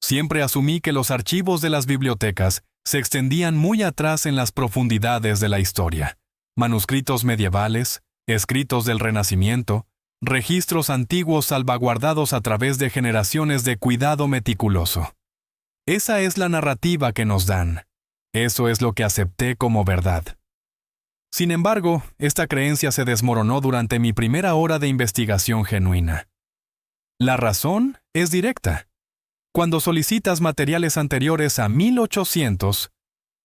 Siempre asumí que los archivos de las bibliotecas se extendían muy atrás en las profundidades de la historia. Manuscritos medievales, escritos del Renacimiento, registros antiguos salvaguardados a través de generaciones de cuidado meticuloso. Esa es la narrativa que nos dan. Eso es lo que acepté como verdad. Sin embargo, esta creencia se desmoronó durante mi primera hora de investigación genuina. La razón es directa. Cuando solicitas materiales anteriores a 1800,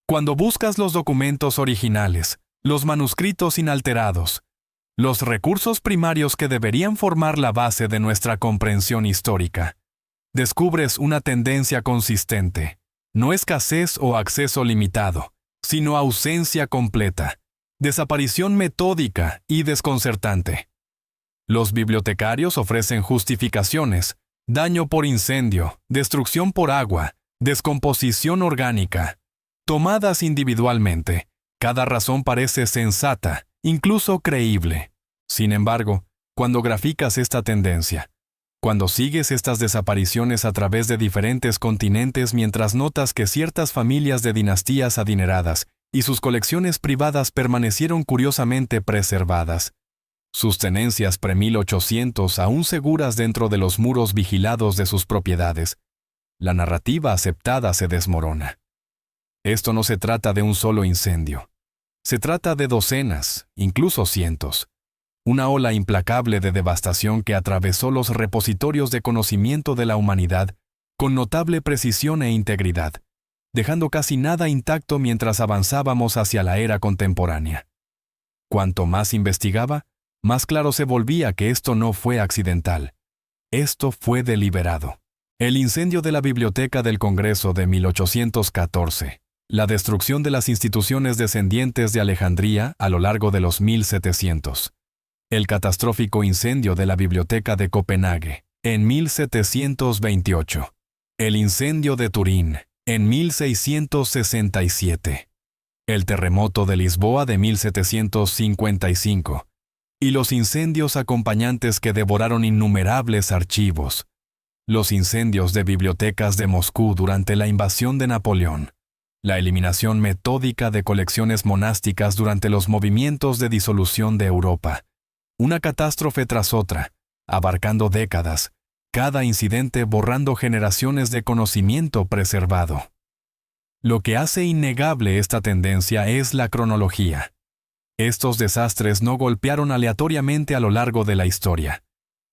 cuando buscas los documentos originales, los manuscritos inalterados, los recursos primarios que deberían formar la base de nuestra comprensión histórica, descubres una tendencia consistente, no escasez o acceso limitado, sino ausencia completa, desaparición metódica y desconcertante. Los bibliotecarios ofrecen justificaciones: daño por incendio, destrucción por agua, descomposición orgánica. Tomadas individualmente, cada razón parece sensata, incluso creíble. Sin embargo, cuando graficas esta tendencia, cuando sigues estas desapariciones a través de diferentes continentes mientras notas que ciertas familias de dinastías adineradas y sus colecciones privadas permanecieron curiosamente preservadas, sus tenencias pre-1800 aún seguras dentro de los muros vigilados de sus propiedades, la narrativa aceptada se desmorona. Esto no se trata de un solo incendio. Se trata de docenas, incluso cientos. Una ola implacable de devastación que atravesó los repositorios de conocimiento de la humanidad con notable precisión e integridad, dejando casi nada intacto mientras avanzábamos hacia la era contemporánea. Cuanto más investigaba, más claro se volvía que esto no fue accidental. Esto fue deliberado. El incendio de la Biblioteca del Congreso de 1814, la destrucción de las instituciones descendientes de Alejandría a lo largo de los 1700, el catastrófico incendio de la Biblioteca de Copenhague en 1728, el incendio de Turín en 1667, el terremoto de Lisboa de 1755, y los incendios acompañantes que devoraron innumerables archivos, los incendios de bibliotecas de Moscú durante la invasión de Napoleón, la eliminación metódica de colecciones monásticas durante los movimientos de disolución de Europa, una catástrofe tras otra, abarcando décadas, cada incidente borrando generaciones de conocimiento preservado. Lo que hace innegable esta tendencia es la cronología. Estos desastres no golpearon aleatoriamente a lo largo de la historia.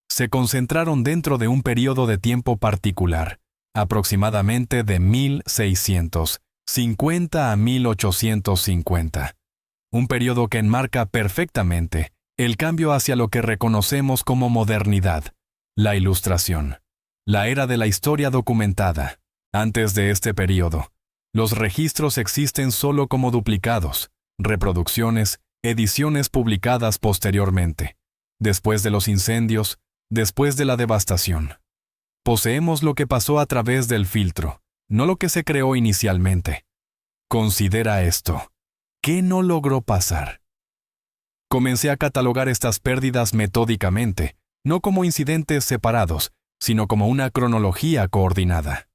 Se concentraron dentro de un periodo de tiempo particular, aproximadamente de 1650 a 1850. Un periodo que enmarca perfectamente el cambio hacia lo que reconocemos como modernidad, la Ilustración, la era de la historia documentada. Antes de este periodo, los registros existen solo como duplicados, reproducciones, ediciones publicadas posteriormente, después de los incendios, después de la devastación. Poseemos lo que pasó a través del filtro, no lo que se creó inicialmente. Considera esto. ¿Qué no logró pasar? Comencé a catalogar estas pérdidas metódicamente, no como incidentes separados, sino como una cronología coordinada.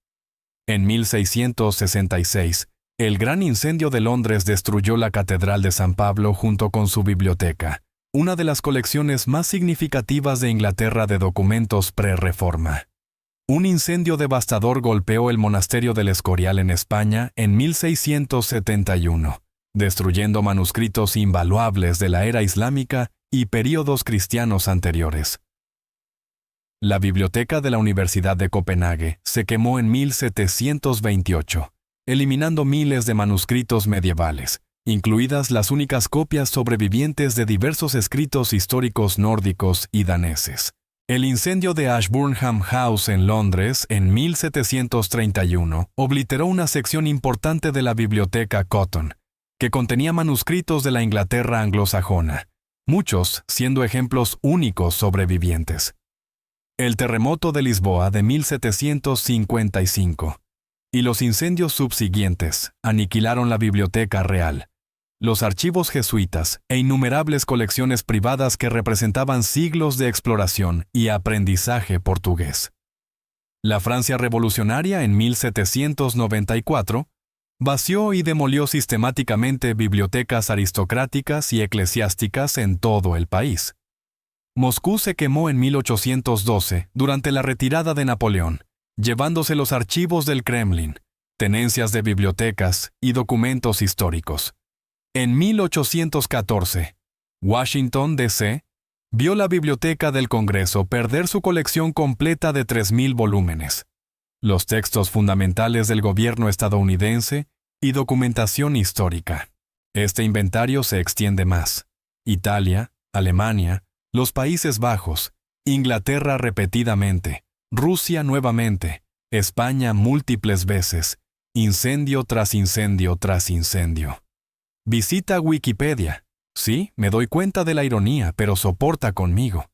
En 1666, el gran incendio de Londres destruyó la Catedral de San Pablo junto con su biblioteca, una de las colecciones más significativas de Inglaterra de documentos pre-reforma. Un incendio devastador golpeó el monasterio del Escorial en España en 1671, destruyendo manuscritos invaluables de la era islámica y períodos cristianos anteriores. La biblioteca de la Universidad de Copenhague se quemó en 1728, eliminando miles de manuscritos medievales, incluidas las únicas copias sobrevivientes de diversos escritos históricos nórdicos y daneses. El incendio de Ashburnham House en Londres en 1731 obliteró una sección importante de la biblioteca Cotton, que contenía manuscritos de la Inglaterra anglosajona, muchos siendo ejemplos únicos sobrevivientes. El terremoto de Lisboa de 1755 y los incendios subsiguientes aniquilaron la Biblioteca Real, los archivos jesuitas e innumerables colecciones privadas que representaban siglos de exploración y aprendizaje portugués. La Francia revolucionaria en 1794 vació y demolió sistemáticamente bibliotecas aristocráticas y eclesiásticas en todo el país. Moscú se quemó en 1812 durante la retirada de Napoleón, llevándose los archivos del Kremlin, tenencias de bibliotecas y documentos históricos. En 1814, Washington, D.C., vio la Biblioteca del Congreso perder su colección completa de 3.000 volúmenes, los textos fundamentales del gobierno estadounidense y documentación histórica. Este inventario se extiende más. Italia, Alemania, los Países Bajos, Inglaterra repetidamente, Rusia nuevamente, España múltiples veces, incendio tras incendio tras incendio. Visita Wikipedia. Sí, me doy cuenta de la ironía, pero soporta conmigo.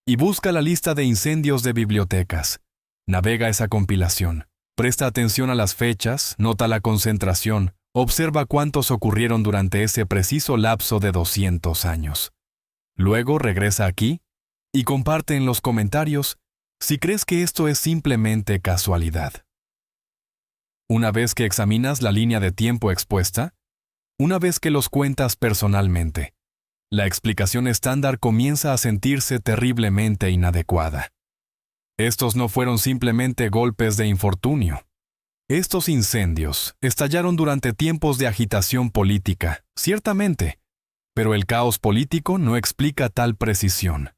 Y busca la lista de incendios de bibliotecas. Navega esa compilación. Presta atención a las fechas, nota la concentración, observa cuántos ocurrieron durante ese preciso lapso de 200 años. Luego regresa aquí y comparte en los comentarios si crees que esto es simplemente casualidad. Una vez que examinas la línea de tiempo expuesta, una vez que los cuentas personalmente, la explicación estándar comienza a sentirse terriblemente inadecuada. Estos no fueron simplemente golpes de infortunio. Estos incendios estallaron durante tiempos de agitación política, ciertamente, pero el caos político no explica tal precisión.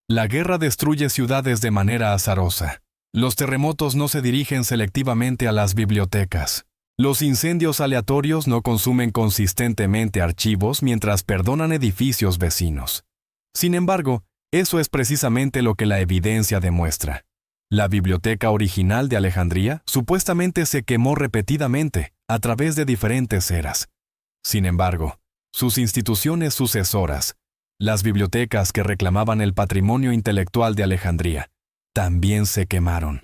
La guerra destruye ciudades de manera azarosa. Los terremotos no se dirigen selectivamente a las bibliotecas. Los incendios aleatorios no consumen consistentemente archivos mientras perdonan edificios vecinos. Sin embargo, eso es precisamente lo que la evidencia demuestra. La biblioteca original de Alejandría supuestamente se quemó repetidamente a través de diferentes eras. Sin embargo, sus instituciones sucesoras, las bibliotecas que reclamaban el patrimonio intelectual de Alejandría, también se quemaron.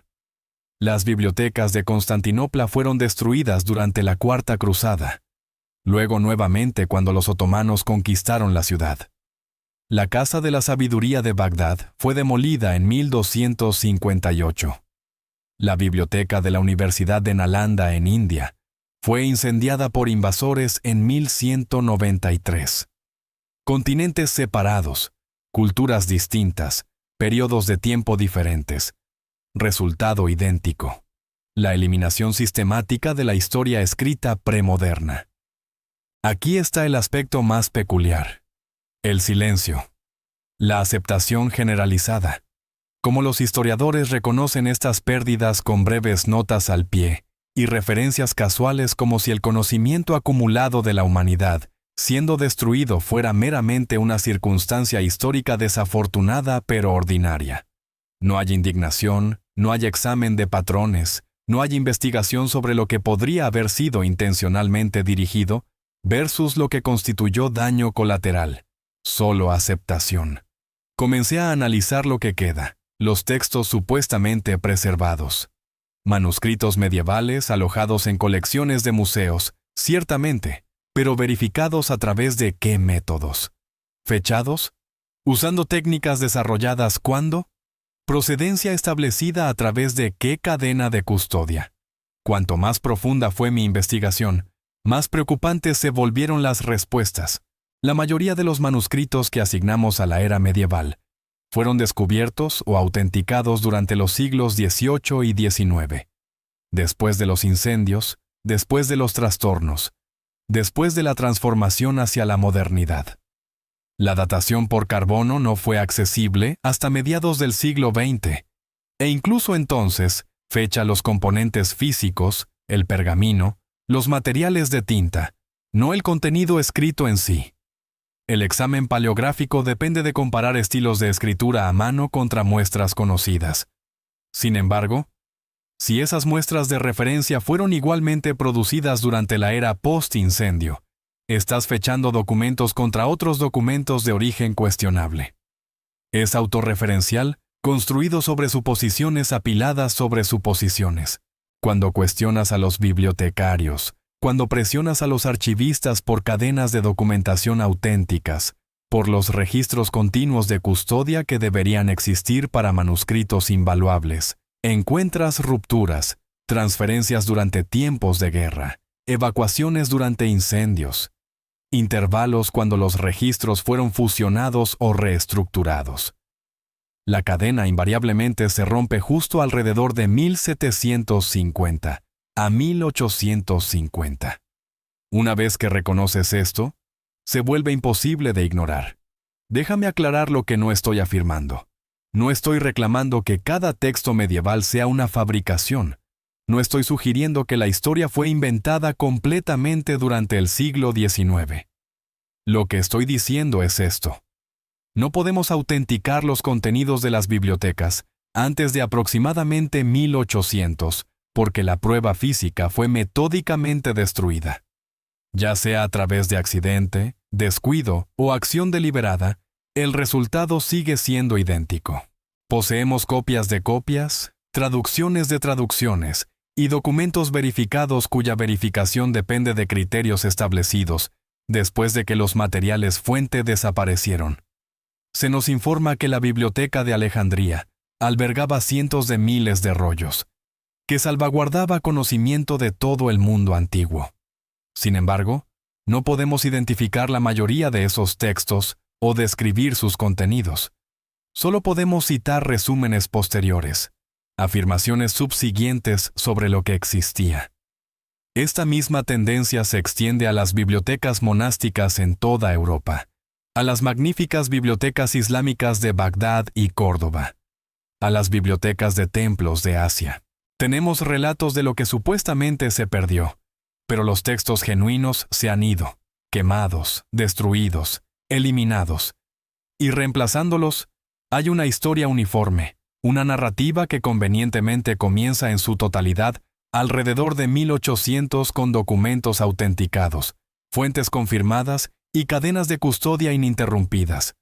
Las bibliotecas de Constantinopla fueron destruidas durante la Cuarta Cruzada, luego nuevamente cuando los otomanos conquistaron la ciudad. La Casa de la Sabiduría de Bagdad fue demolida en 1258. La biblioteca de la Universidad de Nalanda en India fue incendiada por invasores en 1193. Continentes separados, culturas distintas, periodos de tiempo diferentes. Resultado idéntico. La eliminación sistemática de la historia escrita premoderna. Aquí está el aspecto más peculiar. El silencio. La aceptación generalizada. Como los historiadores reconocen estas pérdidas con breves notas al pie y referencias casuales como si el conocimiento acumulado de la humanidad, siendo destruido, fuera meramente una circunstancia histórica desafortunada pero ordinaria. No hay indignación, no hay examen de patrones, no hay investigación sobre lo que podría haber sido intencionalmente dirigido versus lo que constituyó daño colateral. Solo aceptación. Comencé a analizar lo que queda, los textos supuestamente preservados. Manuscritos medievales alojados en colecciones de museos, ciertamente, pero verificados a través de ¿qué métodos? ¿Fechados? ¿Usando técnicas desarrolladas cuándo? ¿Procedencia establecida a través de qué cadena de custodia? Cuanto más profunda fue mi investigación, más preocupantes se volvieron las respuestas. La mayoría de los manuscritos que asignamos a la era medieval fueron descubiertos o autenticados durante los siglos XVIII y XIX. Después de los incendios, después de los trastornos, después de la transformación hacia la modernidad. La datación por carbono no fue accesible hasta mediados del siglo XX, e incluso entonces fecha los componentes físicos, el pergamino, los materiales de tinta, no el contenido escrito en sí. El examen paleográfico depende de comparar estilos de escritura a mano contra muestras conocidas. Sin embargo, si esas muestras de referencia fueron igualmente producidas durante la era post-incendio, estás fechando documentos contra otros documentos de origen cuestionable. Es autorreferencial, construido sobre suposiciones apiladas sobre suposiciones. Cuando cuestionas a los bibliotecarios, cuando presionas a los archivistas por cadenas de documentación auténticas, por los registros continuos de custodia que deberían existir para manuscritos invaluables, Encuentras rupturas, transferencias durante tiempos de guerra, evacuaciones durante incendios, intervalos cuando los registros fueron fusionados o reestructurados. La cadena invariablemente se rompe justo alrededor de 1750 a 1850. Una vez que reconoces esto, se vuelve imposible de ignorar. Déjame aclarar lo que no estoy afirmando. No estoy reclamando que cada texto medieval sea una fabricación. No estoy sugiriendo que la historia fue inventada completamente durante el siglo XIX. Lo que estoy diciendo es esto. No podemos autenticar los contenidos de las bibliotecas antes de aproximadamente 1800, porque la prueba física fue metódicamente destruida. Ya sea a través de accidente, descuido o acción deliberada, el resultado sigue siendo idéntico. Poseemos copias de copias, traducciones de traducciones y documentos verificados cuya verificación depende de criterios establecidos después de que los materiales fuente desaparecieron. Se nos informa que la Biblioteca de Alejandría albergaba cientos de miles de rollos, que salvaguardaba conocimiento de todo el mundo antiguo. Sin embargo, no podemos identificar la mayoría de esos textos o describir sus contenidos. Solo podemos citar resúmenes posteriores, afirmaciones subsiguientes sobre lo que existía. Esta misma tendencia se extiende a las bibliotecas monásticas en toda Europa, a las magníficas bibliotecas islámicas de Bagdad y Córdoba, a las bibliotecas de templos de Asia. Tenemos relatos de lo que supuestamente se perdió, pero los textos genuinos se han ido, quemados, destruidos, eliminados, y reemplazándolos, hay una historia uniforme, una narrativa que convenientemente comienza en su totalidad alrededor de 1800 con documentos autenticados, fuentes confirmadas y cadenas de custodia ininterrumpidas.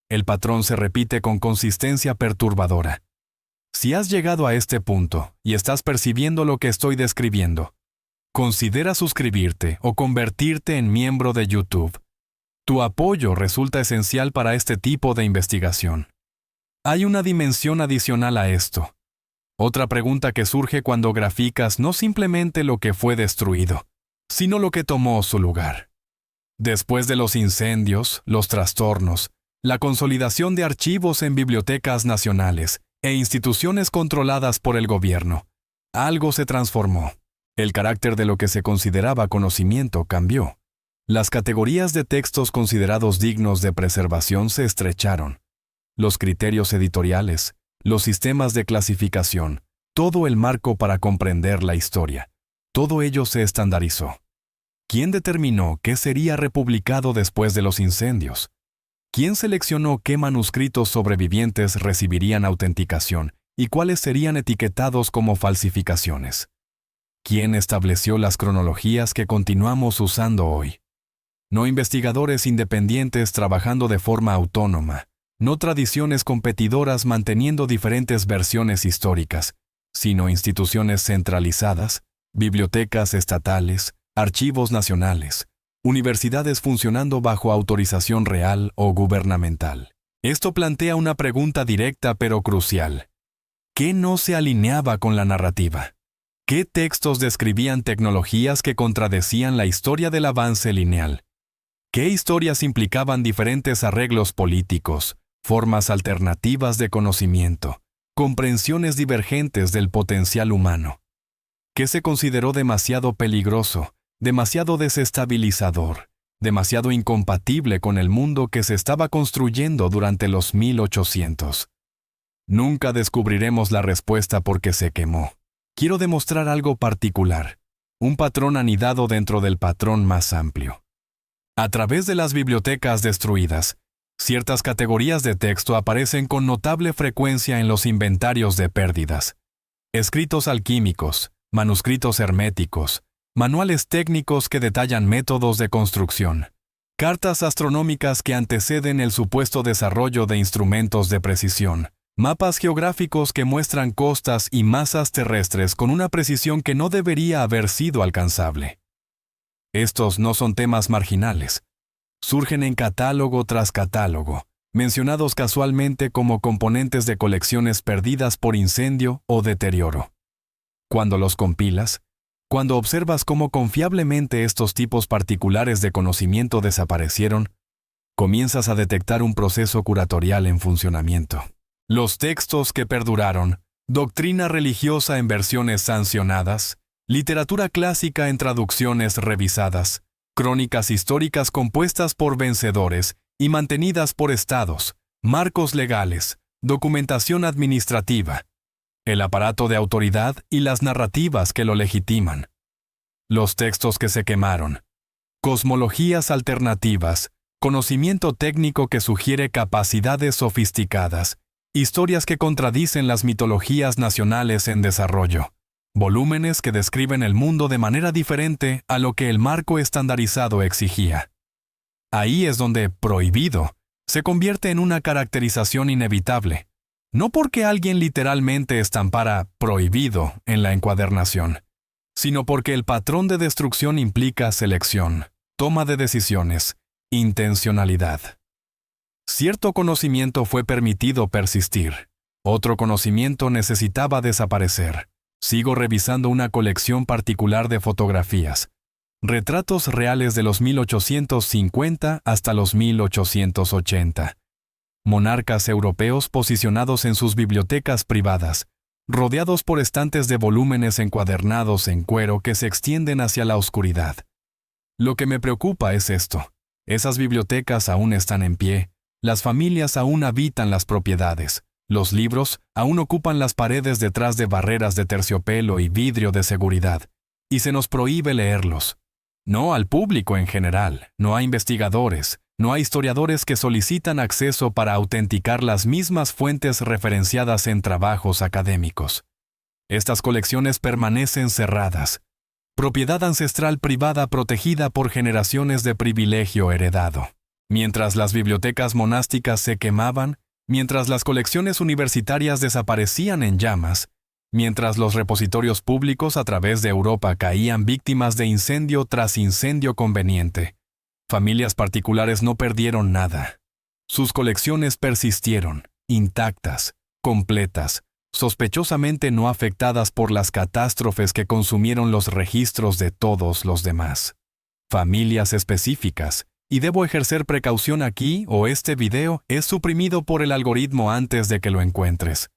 El patrón se repite con consistencia perturbadora. Si has llegado a este punto y estás percibiendo lo que estoy describiendo, considera suscribirte o convertirte en miembro de YouTube. Tu apoyo resulta esencial para este tipo de investigación. Hay una dimensión adicional a esto. Otra pregunta que surge cuando graficas no simplemente lo que fue destruido, sino lo que tomó su lugar. Después de los incendios, los trastornos, la consolidación de archivos en bibliotecas nacionales e instituciones controladas por el gobierno, algo se transformó. El carácter de lo que se consideraba conocimiento cambió. Las categorías de textos considerados dignos de preservación se estrecharon. Los criterios editoriales, los sistemas de clasificación, todo el marco para comprender la historia, todo ello se estandarizó. ¿Quién determinó qué sería republicado después de los incendios? ¿Quién seleccionó qué manuscritos sobrevivientes recibirían autenticación y cuáles serían etiquetados como falsificaciones? ¿Quién estableció las cronologías que continuamos usando hoy? No investigadores independientes trabajando de forma autónoma, no tradiciones competidoras manteniendo diferentes versiones históricas, sino instituciones centralizadas, bibliotecas estatales, archivos nacionales, universidades funcionando bajo autorización real o gubernamental. Esto plantea una pregunta directa pero crucial. ¿Qué no se alineaba con la narrativa? ¿Qué textos describían tecnologías que contradecían la historia del avance lineal? ¿Qué historias implicaban diferentes arreglos políticos, formas alternativas de conocimiento, comprensiones divergentes del potencial humano? ¿Qué se consideró demasiado peligroso, demasiado desestabilizador, demasiado incompatible con el mundo que se estaba construyendo durante los 1800? Nunca descubriremos la respuesta porque se quemó. Quiero demostrar algo particular, un patrón anidado dentro del patrón más amplio. A través de las bibliotecas destruidas, ciertas categorías de texto aparecen con notable frecuencia en los inventarios de pérdidas. Escritos alquímicos, manuscritos herméticos, manuales técnicos que detallan métodos de construcción, cartas astronómicas que anteceden el supuesto desarrollo de instrumentos de precisión, mapas geográficos que muestran costas y masas terrestres con una precisión que no debería haber sido alcanzable. Estos no son temas marginales. Surgen en catálogo tras catálogo, mencionados casualmente como componentes de colecciones perdidas por incendio o deterioro. Cuando los compilas, cuando observas cómo confiablemente estos tipos particulares de conocimiento desaparecieron, comienzas a detectar un proceso curatorial en funcionamiento. Los textos que perduraron, doctrina religiosa en versiones sancionadas, literatura clásica en traducciones revisadas, crónicas históricas compuestas por vencedores y mantenidas por estados, marcos legales, documentación administrativa, el aparato de autoridad y las narrativas que lo legitiman. Los textos que se quemaron, cosmologías alternativas, conocimiento técnico que sugiere capacidades sofisticadas, historias que contradicen las mitologías nacionales en desarrollo, volúmenes que describen el mundo de manera diferente a lo que el marco estandarizado exigía. Ahí es donde prohibido se convierte en una caracterización inevitable, no porque alguien literalmente estampara prohibido en la encuadernación, sino porque el patrón de destrucción implica selección, toma de decisiones, intencionalidad. Cierto conocimiento fue permitido persistir, otro conocimiento necesitaba desaparecer. Sigo revisando una colección particular de fotografías, retratos reales de los 1850 hasta los 1880. Monarcas europeos posicionados en sus bibliotecas privadas, rodeados por estantes de volúmenes encuadernados en cuero que se extienden hacia la oscuridad. Lo que me preocupa es esto. Esas bibliotecas aún están en pie, las familias aún habitan las propiedades, los libros aún ocupan las paredes detrás de barreras de terciopelo y vidrio de seguridad, y se nos prohíbe leerlos. No al público en general, no a investigadores, no a historiadores que solicitan acceso para autenticar las mismas fuentes referenciadas en trabajos académicos. Estas colecciones permanecen cerradas, propiedad ancestral privada protegida por generaciones de privilegio heredado. Mientras las bibliotecas monásticas se quemaban, mientras las colecciones universitarias desaparecían en llamas, mientras los repositorios públicos a través de Europa caían víctimas de incendio tras incendio conveniente, familias particulares no perdieron nada. Sus colecciones persistieron, intactas, completas, sospechosamente no afectadas por las catástrofes que consumieron los registros de todos los demás. Familias específicas, y debo ejercer precaución aquí o este video es suprimido por el algoritmo antes de que lo encuentres.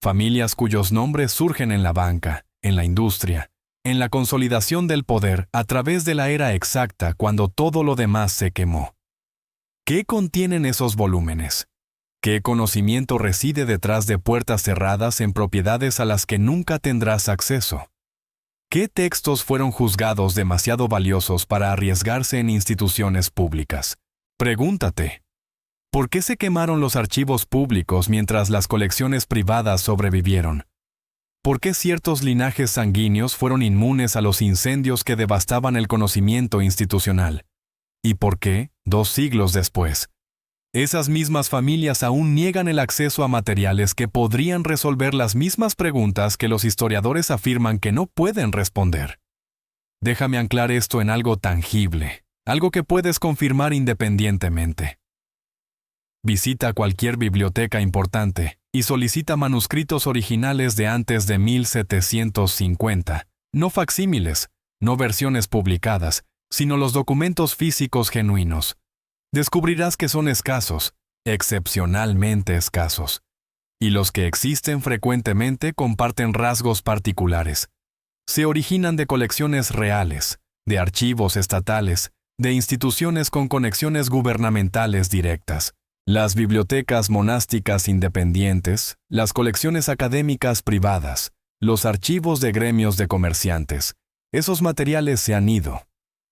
Familias cuyos nombres surgen en la banca, en la industria, en la consolidación del poder a través de la era exacta cuando todo lo demás se quemó. ¿Qué contienen esos volúmenes? ¿Qué conocimiento reside detrás de puertas cerradas en propiedades a las que nunca tendrás acceso? ¿Qué textos fueron juzgados demasiado valiosos para arriesgarse en instituciones públicas? Pregúntate, ¿por qué se quemaron los archivos públicos mientras las colecciones privadas sobrevivieron? ¿Por qué ciertos linajes sanguíneos fueron inmunes a los incendios que devastaban el conocimiento institucional? ¿Y por qué, 2 siglos después, esas mismas familias aún niegan el acceso a materiales que podrían resolver las mismas preguntas que los historiadores afirman que no pueden responder? Déjame anclar esto en algo tangible, algo que puedes confirmar independientemente. Visita cualquier biblioteca importante y solicita manuscritos originales de antes de 1750, no facsímiles, no versiones publicadas, sino los documentos físicos genuinos. Descubrirás que son escasos, excepcionalmente escasos, y los que existen frecuentemente comparten rasgos particulares. Se originan de colecciones reales, de archivos estatales, de instituciones con conexiones gubernamentales directas. Las bibliotecas monásticas independientes, las colecciones académicas privadas, los archivos de gremios de comerciantes, esos materiales se han ido.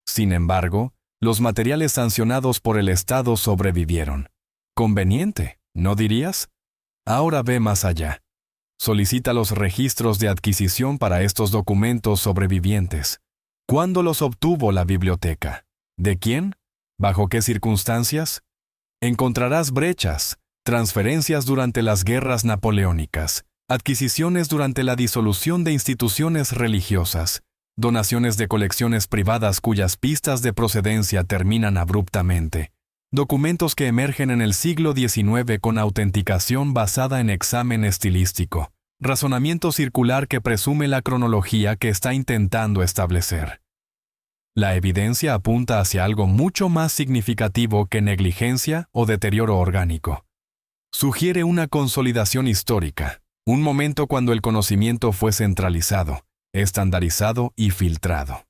Sin embargo, los materiales sancionados por el Estado sobrevivieron. Conveniente, ¿no dirías? Ahora ve más allá. Solicita los registros de adquisición para estos documentos sobrevivientes. ¿Cuándo los obtuvo la biblioteca? ¿De quién? ¿Bajo qué circunstancias? Encontrarás brechas, transferencias durante las guerras napoleónicas, adquisiciones durante la disolución de instituciones religiosas, donaciones de colecciones privadas cuyas pistas de procedencia terminan abruptamente, Documentos que emergen en el siglo XIX con autenticación basada en examen estilístico, razonamiento circular que presume la cronología que está intentando establecer. La evidencia apunta hacia algo mucho más significativo que negligencia o deterioro orgánico. Sugiere una consolidación histórica, un momento cuando el conocimiento fue centralizado, estandarizado y filtrado.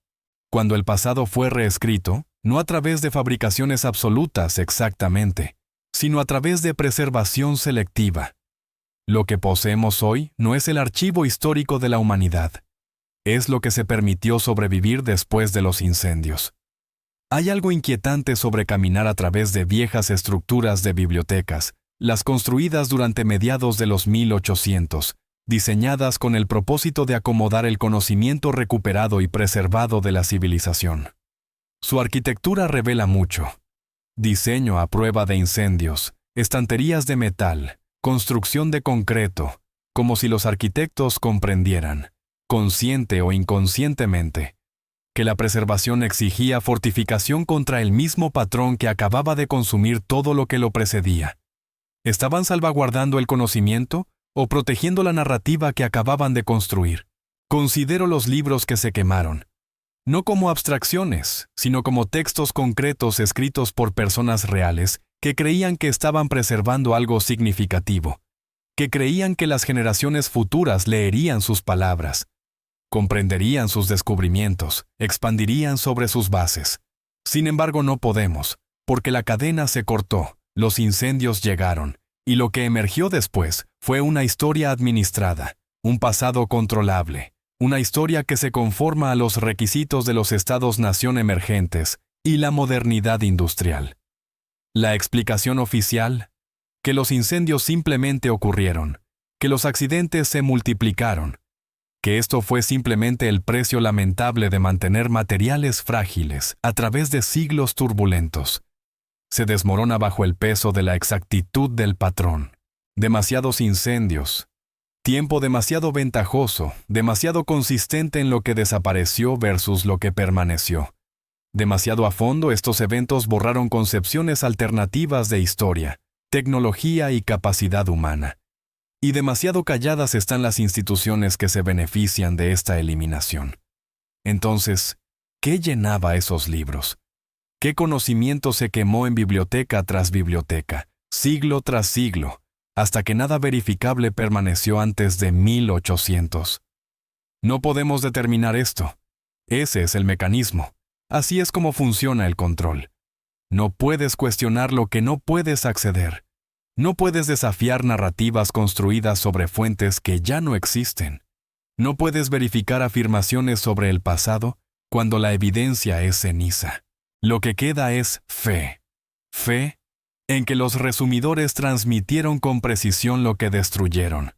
Cuando el pasado fue reescrito, no a través de fabricaciones absolutas exactamente, sino a través de preservación selectiva. Lo que poseemos hoy no es el archivo histórico de la humanidad. Es lo que se permitió sobrevivir después de los incendios. Hay algo inquietante sobre caminar a través de viejas estructuras de bibliotecas, las construidas durante mediados de los 1800, diseñadas con el propósito de acomodar el conocimiento recuperado y preservado de la civilización. Su arquitectura revela mucho. Diseño a prueba de incendios, estanterías de metal, construcción de concreto, como si los arquitectos comprendieran, consciente o inconscientemente, que la preservación exigía fortificación contra el mismo patrón que acababa de consumir todo lo que lo precedía. ¿Estaban salvaguardando el conocimiento o protegiendo la narrativa que acababan de construir? Considero los libros que se quemaron, no como abstracciones, sino como textos concretos escritos por personas reales que creían que estaban preservando algo significativo, que creían que las generaciones futuras leerían sus palabras, comprenderían sus descubrimientos, expandirían sobre sus bases. Sin embargo, no podemos, porque la cadena se cortó, los incendios llegaron, y lo que emergió después fue una historia administrada, un pasado controlable, una historia que se conforma a los requisitos de los estados-nación emergentes y la modernidad industrial. La explicación oficial: que los incendios simplemente ocurrieron, que los accidentes se multiplicaron, que esto fue simplemente el precio lamentable de mantener materiales frágiles a través de siglos turbulentos. Se desmorona bajo el peso de la exactitud del patrón. Demasiados incendios. Tiempo demasiado ventajoso, demasiado consistente en lo que desapareció versus lo que permaneció. Demasiado a fondo, estos eventos borraron concepciones alternativas de historia, tecnología y capacidad humana. Y demasiado calladas están las instituciones que se benefician de esta eliminación. Entonces, ¿qué llenaba esos libros? ¿Qué conocimiento se quemó en biblioteca tras biblioteca, siglo tras siglo, hasta que nada verificable permaneció antes de 1800? No podemos determinar esto. Ese es el mecanismo. Así es como funciona el control. No puedes cuestionar lo que no puedes acceder. No puedes desafiar narrativas construidas sobre fuentes que ya no existen. No puedes verificar afirmaciones sobre el pasado cuando la evidencia es ceniza. Lo que queda es fe. Fe en que los resumidores transmitieron con precisión lo que destruyeron.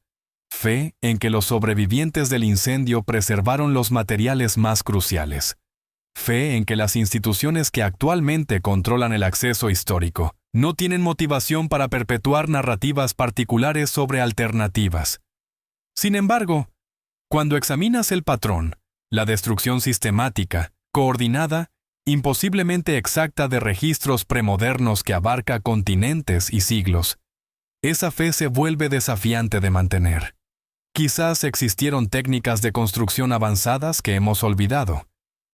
Fe en que los sobrevivientes del incendio preservaron los materiales más cruciales. Fe en que las instituciones que actualmente controlan el acceso histórico no tienen motivación para perpetuar narrativas particulares sobre alternativas. Sin embargo, cuando examinas el patrón, la destrucción sistemática, coordinada, imposiblemente exacta de registros premodernos que abarca continentes y siglos, esa fe se vuelve desafiante de mantener. Quizás existieron técnicas de construcción avanzadas que hemos olvidado.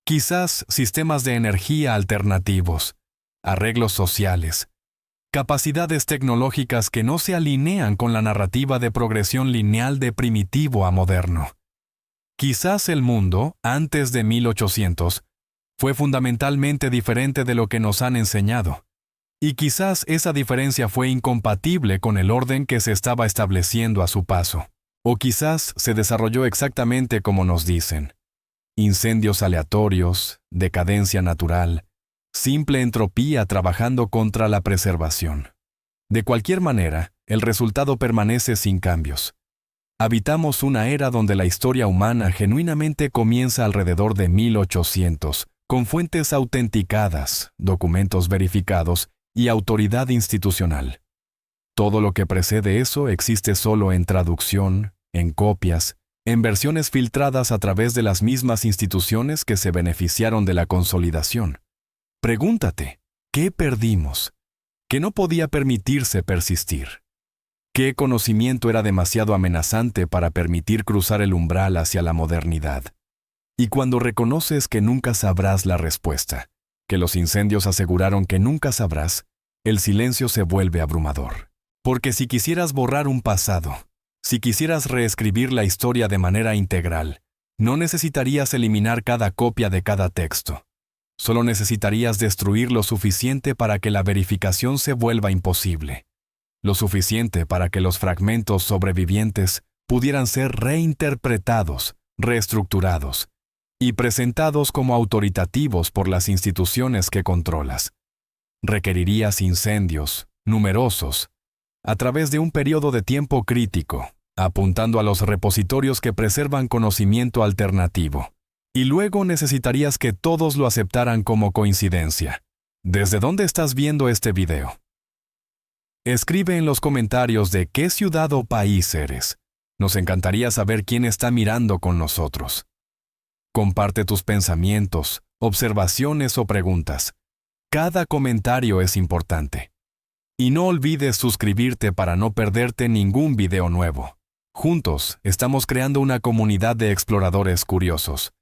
Quizás sistemas de energía alternativos, arreglos sociales, capacidades tecnológicas que no se alinean con la narrativa de progresión lineal de primitivo a moderno. Quizás el mundo, antes de 1800, fue fundamentalmente diferente de lo que nos han enseñado. Y quizás esa diferencia fue incompatible con el orden que se estaba estableciendo a su paso. O quizás se desarrolló exactamente como nos dicen. Incendios aleatorios, decadencia natural, simple entropía trabajando contra la preservación. De cualquier manera, el resultado permanece sin cambios. Habitamos una era donde la historia humana genuinamente comienza alrededor de 1800, con fuentes autenticadas, documentos verificados y autoridad institucional. Todo lo que precede eso existe solo en traducción, en copias, en versiones filtradas a través de las mismas instituciones que se beneficiaron de la consolidación. Pregúntate, ¿qué perdimos? que no podía permitirse persistir. ¿Qué conocimiento era demasiado amenazante para permitir cruzar el umbral hacia la modernidad? Y cuando reconoces que nunca sabrás la respuesta, que los incendios aseguraron que nunca sabrás, el silencio se vuelve abrumador. Porque si quisieras borrar un pasado, si quisieras reescribir la historia de manera integral, no necesitarías eliminar cada copia de cada texto. Solo necesitarías destruir lo suficiente para que la verificación se vuelva imposible. Lo suficiente para que los fragmentos sobrevivientes pudieran ser reinterpretados, reestructurados y presentados como autoritativos por las instituciones que controlas. Requerirías incendios, numerosos, a través de un periodo de tiempo crítico, apuntando a los repositorios que preservan conocimiento alternativo. Y luego necesitarías que todos lo aceptaran como coincidencia. ¿Desde dónde estás viendo este video? Escribe en los comentarios de qué ciudad o país eres. Nos encantaría saber quién está mirando con nosotros. Comparte tus pensamientos, observaciones o preguntas. Cada comentario es importante. Y no olvides suscribirte para no perderte ningún video nuevo. Juntos, estamos creando una comunidad de exploradores curiosos.